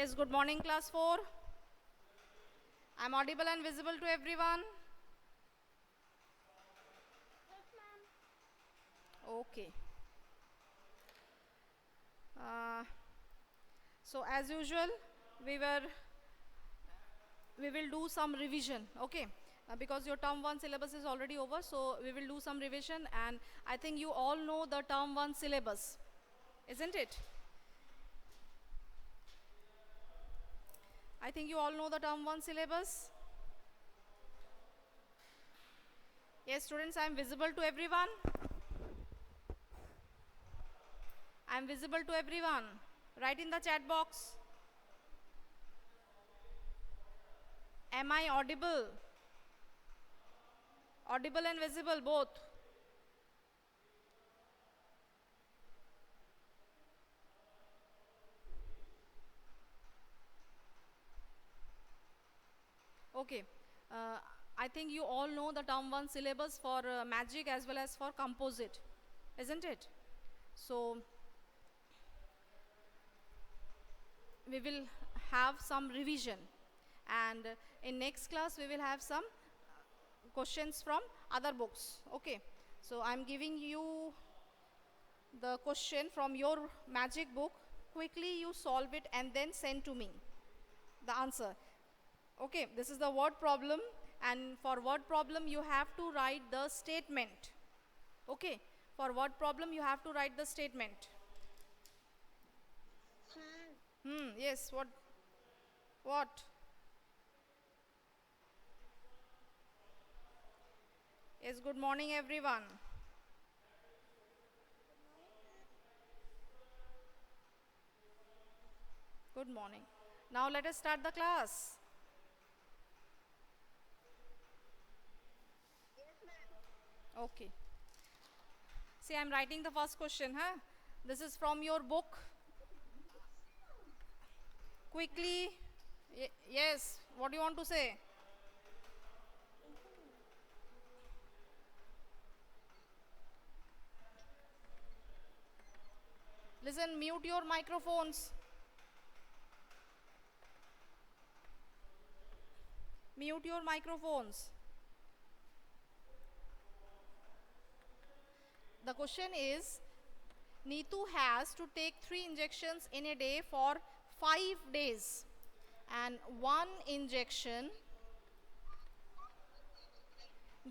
Yes, good morning, class 4. I'm audible and visible to everyone. Okay. Uh, so as usual, we were we will do some revision, okay? Because your term 1 syllabus is already over, so we will do some revision, and I think you all know the term 1 syllabus, isn't it? I think you all know the term 1 syllabus. Yes, students, I am visible to everyone. I am visible to everyone. Write in the chat box. Am I audible? Audible and visible both. Okay. I think you all know the term 1 syllabus for magic as well as for composite, isn't it? So we will have some revision, and in next class we will have some questions from other books, okay? So I'm giving you the question from your magic book. Quickly you solve it and then send to me the answer. Okay, this is the word problem, and for word problem you have to write the statement. Okay, for word problem you have to write the statement. Yes, what? Yes, good morning everyone. Good morning. Now let us start the class. Okay. See, I'm writing the first question, huh? This is from your book. Quickly. Yes, what do you want to say? Listen, mute your microphones. Mute your microphones. The question is, Neetu has to take 3 injections in a day for 5 days, and one injection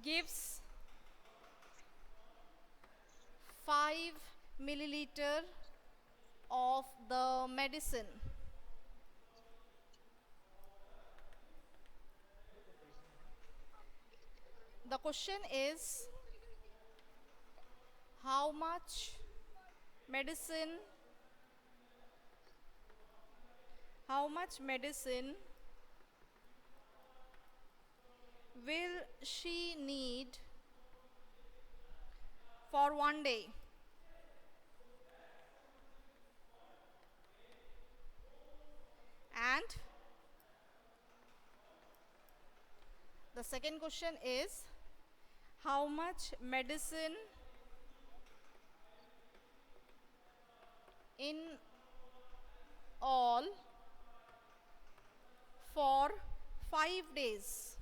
gives 5 milliliter of the medicine. The question is, how much medicine will she need for one day? And the second question is, how much medicine in all for 5 days?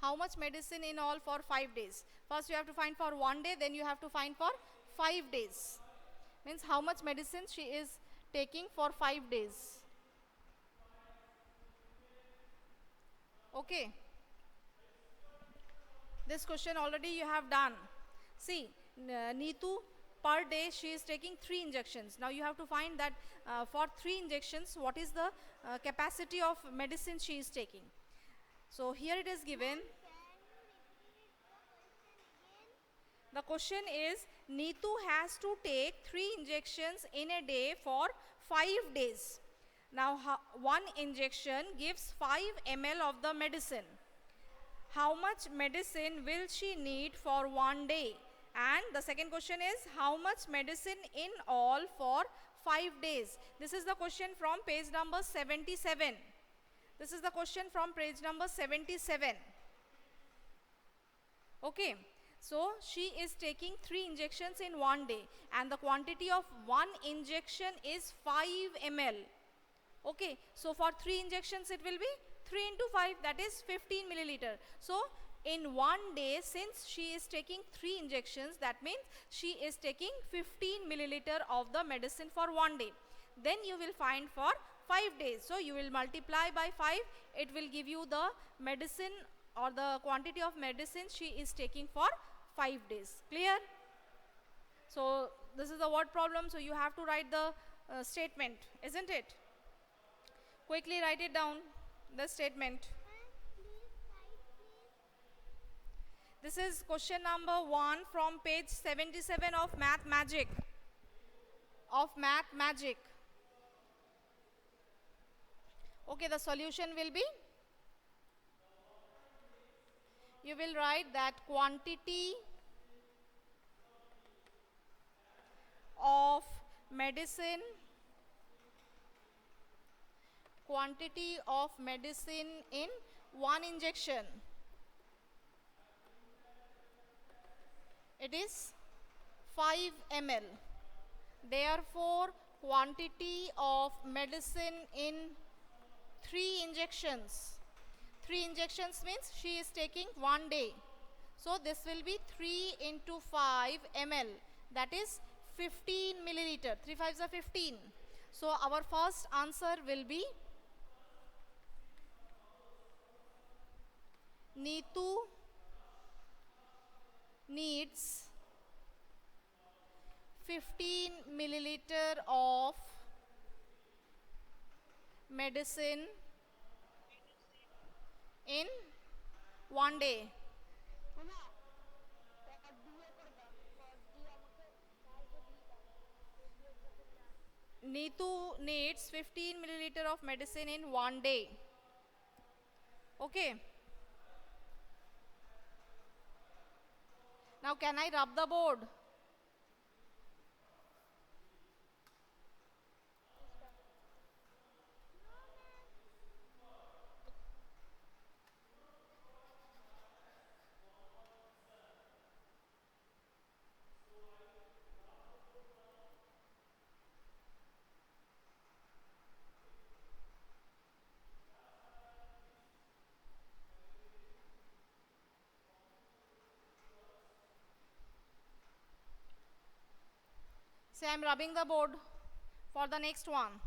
How much medicine in all for 5 days? First you have to find for one day, then you have to find for 5 days. Means how much medicine she is taking for 5 days. Okay. This question already you have done. See, Neetu, per day she is taking 3 injections. Now you have to find that for 3 injections, what is the capacity of medicine she is taking. So here it is given. The question is, Neetu has to take 3 injections in a day for 5 days. Now one injection gives 5 ml of the medicine. How much medicine will she need for one day? And the second question is, how much medicine in all for 5 days? This is the question from page number 77. This is the question from page number 77. Okay. So she is taking 3 injections in one day, and the quantity of one injection is 5 ml. Okay, so for 3 injections it will be 3 into 5, that is 15 milliliter. So in one day, since she is taking 3 injections, that means she is taking 15 milliliter of the medicine for one day. Then you will find for 5 days. So you will multiply by 5, it will give you the medicine or the quantity of medicine she is taking for 5 days. Clear? So this is the word problem, so you have to write the statement, isn't it? Quickly write it down, the statement. This is question number 1 from page 77 of Math Magic. Okay, the solution will be, you will write that quantity of medicine in one injection, it is 5 ml. Therefore, quantity of medicine in 3 injections. 3 injections means she is taking one day. So this will be 3 into 5 ml, that is 15 milliliter. 3 fives are 15. So our first answer will be Neetu needs 15 milliliter of medicine in one day. Neetu needs 15 milliliter of medicine in one day. Okay. Now can I rub the board? Say I'm rubbing the board for the next one.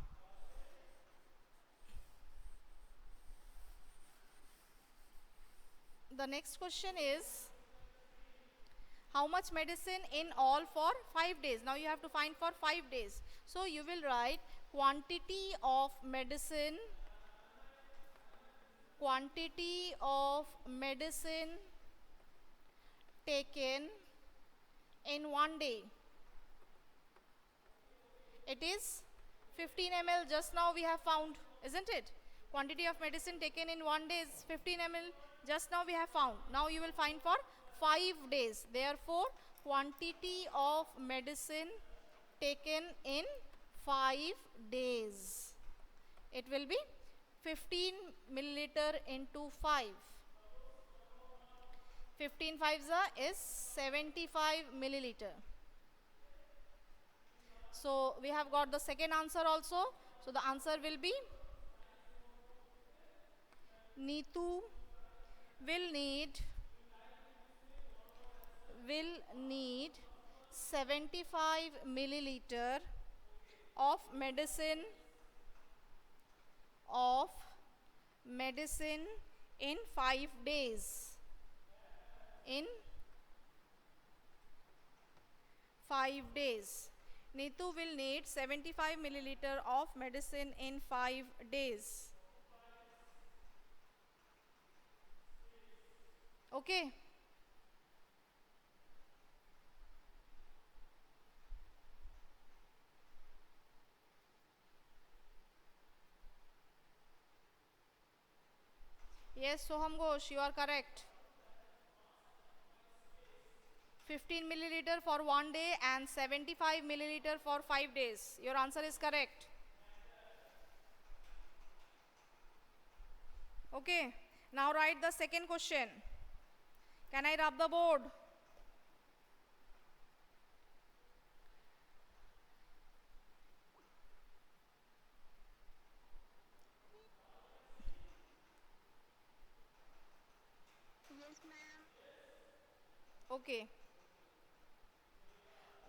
The next question is, how much medicine in all for 5 days? Now you have to find for 5 days. So you will write quantity of medicine taken in one day. It is 15 ml, just now we have found, isn't it? Quantity of medicine taken in one day is 15 ml, just now we have found. Now you will find for 5 days. Therefore, quantity of medicine taken in 5 days, it will be 15 milliliter into 5. 15 fives is 75 milliliter. So we have got the second answer also. So the answer will be, Neetu will need 75 milliliter of medicine in 5 days. In 5 days. Neetu will need 75 milliliter of medicine in 5 days. Okay. Yes, Soham Ghosh, you are correct. 15 milliliter for one day and 75 milliliter for 5 days. Your answer is correct. Okay, now write the second question. Can I rub the board? Okay.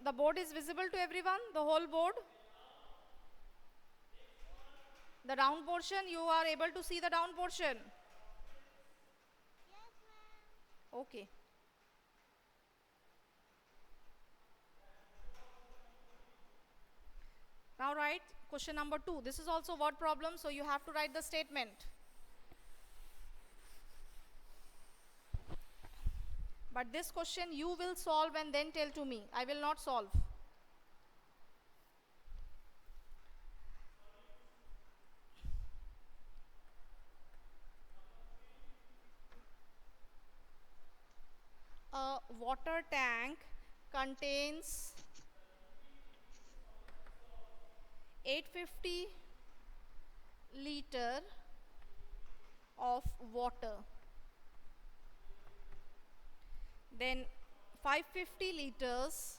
The board is visible to everyone, the whole board. The down portion, you are able to see the down portion. Okay. Now write question number 2. This is also word problem, so you have to write the statement. But this question you will solve and then tell to me. I will not solve. A water tank contains 850 liter of water. Then 550 liters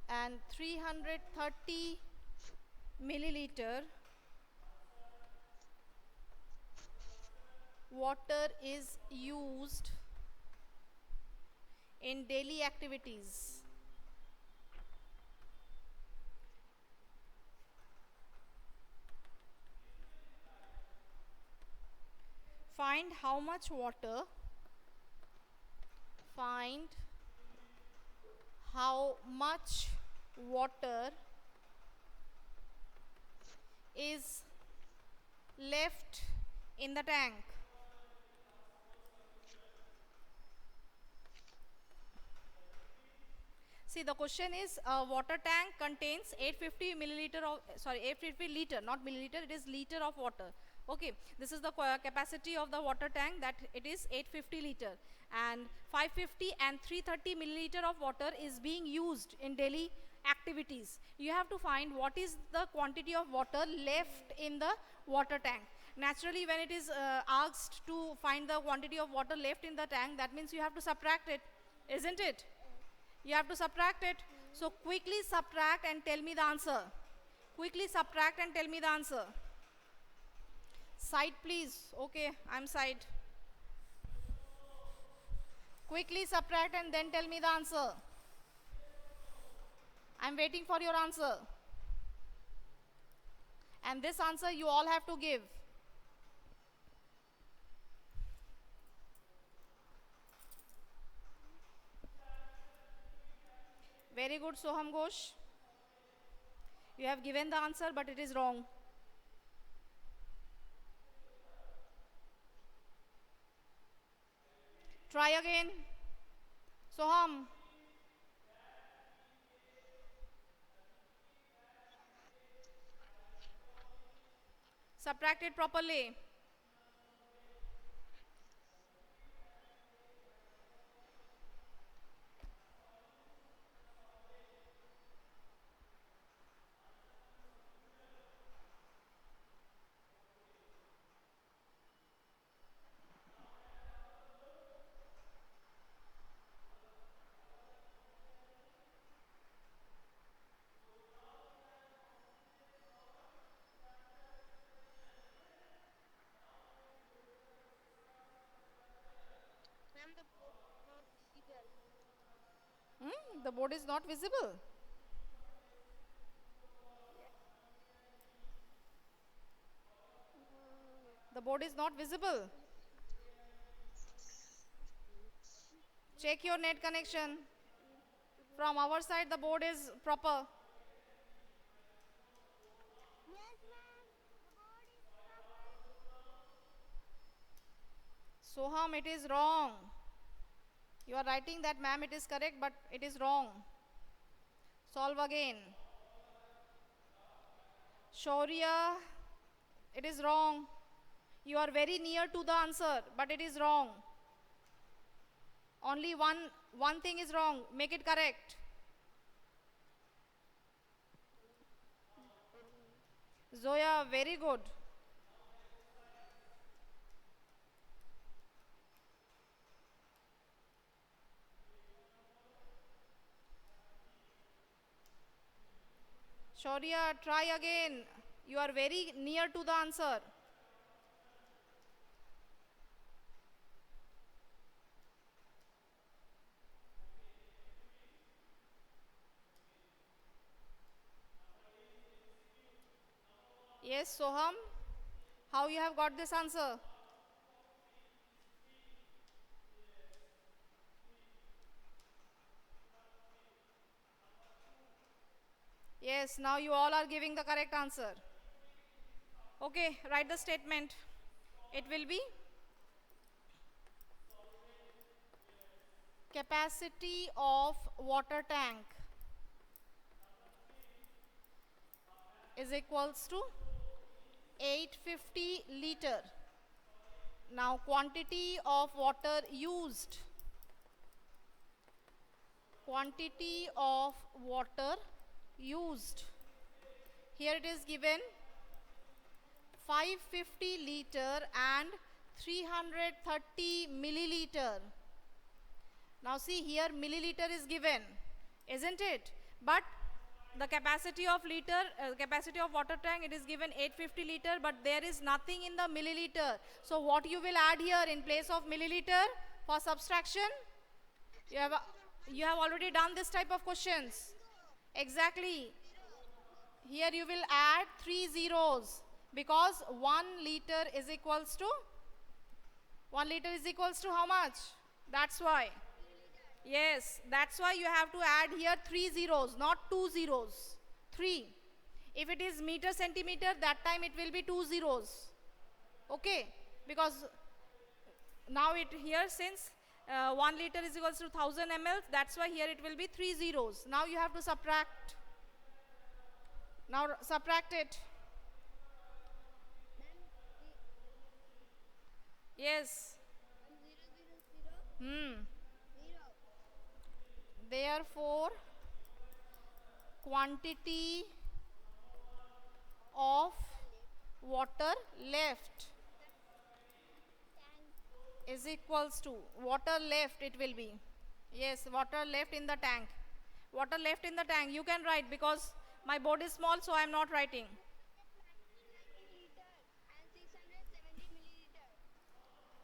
and 330 milliliter water is used in daily activities. Find how much water is left in the tank. See, the question is a water tank contains 850 milliliter of, 850 liter, not milliliter, it is liter of water. Okay, this is the capacity of the water tank, that it is 850 liter, and 550 and 330 milliliter of water is being used in daily activities. You have to find what is the quantity of water left in the water tank. Naturally, when it is asked to find the quantity of water left in the tank, that means you have to subtract it, isn't it? You have to subtract it. So quickly subtract and tell me the answer. Quickly subtract and tell me the answer. Side, please. Okay, I'm side. Quickly subtract and then tell me the answer. I'm waiting for your answer. And this answer you all have to give. Very good, Soham Ghosh. You have given the answer, but it is wrong. Try again. Soham. Subtract it properly. The board is not visible. The board is not visible. Check your net connection. From our side, the board is proper. Soham, it is wrong. You are writing that, ma'am, it is correct, but it is wrong. Solve again. Shaurya, it is wrong. You are very near to the answer, but it is wrong. Only one thing is wrong. Make it correct. Zoya, very good. Shaurya, try again. You are very near to the answer. Yes, Soham, how you have got this answer? Yes, now you all are giving the correct answer. Okay, write the statement. It will be capacity of water tank is equals to 850 liter. Now quantity of water used. Quantity of water used. Here it is given 550 liter and 330 milliliter. Now see here milliliter is given, isn't it? But the capacity of capacity of water tank, it is given 850 liter, but there is nothing in the milliliter. So what you will add here in place of milliliter for subtraction? You have already done this type of questions. Exactly. Here you will add 3 zeros because 1 liter is equals to 1 liter is equals to how much? That's why. Yes, that's why you have to add here 3 zeros, not 2 zeros. 3. If it is meter centimeter, that time it will be 2 zeros. Okay, because now it here since 1 liter is equals to 1000 ml, that's why here it will be 3 zeros. Now you have to subtract. Now subtract it. Yes. Therefore, quantity of water left is equals to water left it will be. Yes, water left in the tank. Water left in the tank. You can write because my board is small, so I am not writing.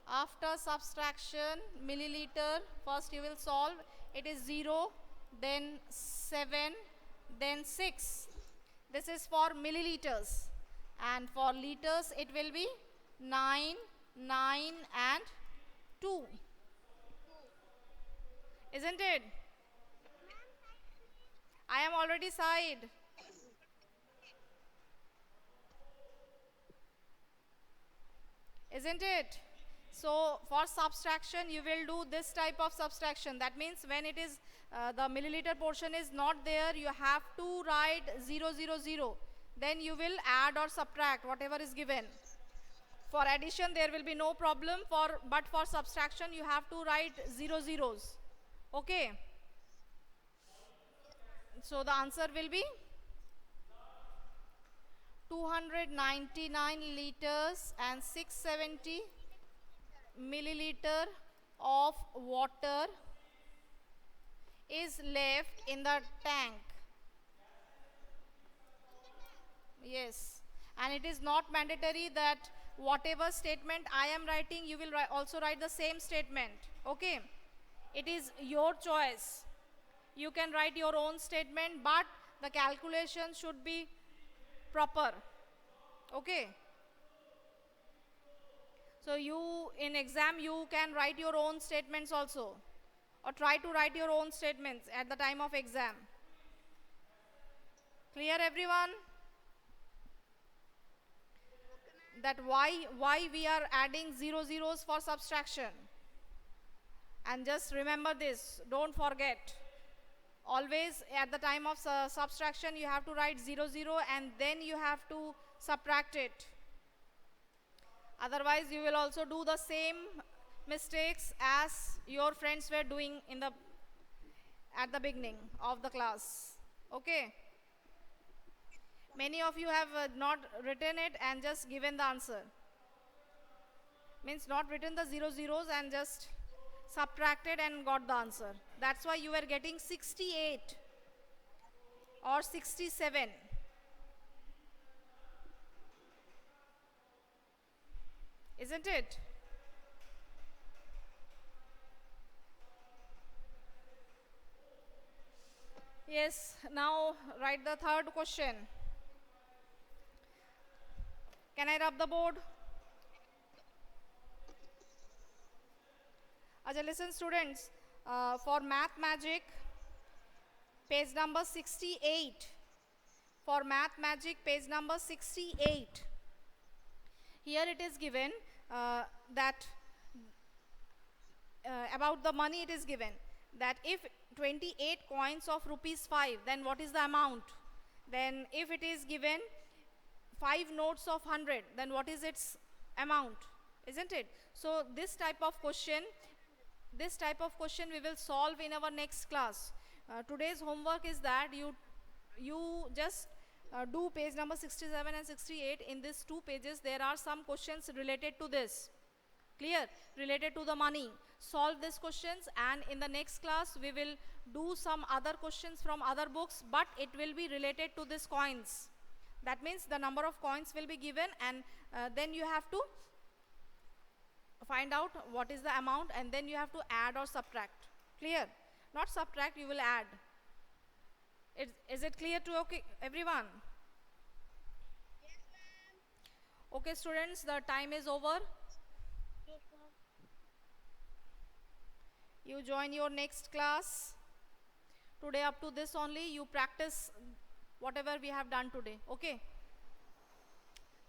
After subtraction, milliliter, first you will solve. It is 0, then 7, then 6. This is for milliliters. And for liters, it will be 9, 9 and 2. Isn't it? I am already side. Isn't it? So for subtraction, you will do this type of subtraction. That means when it is the milliliter portion is not there, you have to write 0, 0, 0. Then you will add or subtract whatever is given. For addition, there will be no problem. But for subtraction, you have to write 0 zeros. Okay. So the answer will be 299 liters and 670 milliliter of water is left in the tank. Yes, and it is not mandatory that whatever statement I am writing, you will also write the same statement. Okay, it is your choice. You can write your own statement, but the calculation should be proper. Okay. So you in exam you can write your own statements also, or try to write your own statements at the time of exam. Clear everyone? That why we are adding 0 zeros for subtraction. And just remember this, don't forget. Always at the time of subtraction you have to write 0, 0 and then you have to subtract it. Otherwise you will also do the same mistakes as your friends were doing at the beginning of the class. Okay. Many of you have not written it and just given the answer. Means not written the 0 zeros and just subtracted and got the answer. That's why you were getting 68 or 67. Isn't it? Yes, now write the third question. Can I rub the board? Acha, listen students, for Math Magic, page number 68. For Math Magic, page number 68. Here it is given that about the money it is given that if 28 coins of rupees 5, then what is the amount? Then if it is given 5 notes of 100, then what is its amount? Isn't it? So this type of question we will solve in our next class. Today's homework is that you just do page number 67 and 68. In these 2 pages there are some questions related to this. Clear? Related to the money. Solve these questions, and in the next class we will do some other questions from other books, but it will be related to these coins. That means the number of coins will be given, and then you have to find out what is the amount, and then you have to add or subtract. Clear? Not subtract, you will add. Is it clear to everyone? Yes, ma'am. Okay students, the time is over. Yes, ma'am. You join your next class. Today up to this only, you practice whatever we have done today. Okay?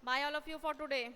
Bye all of you for today.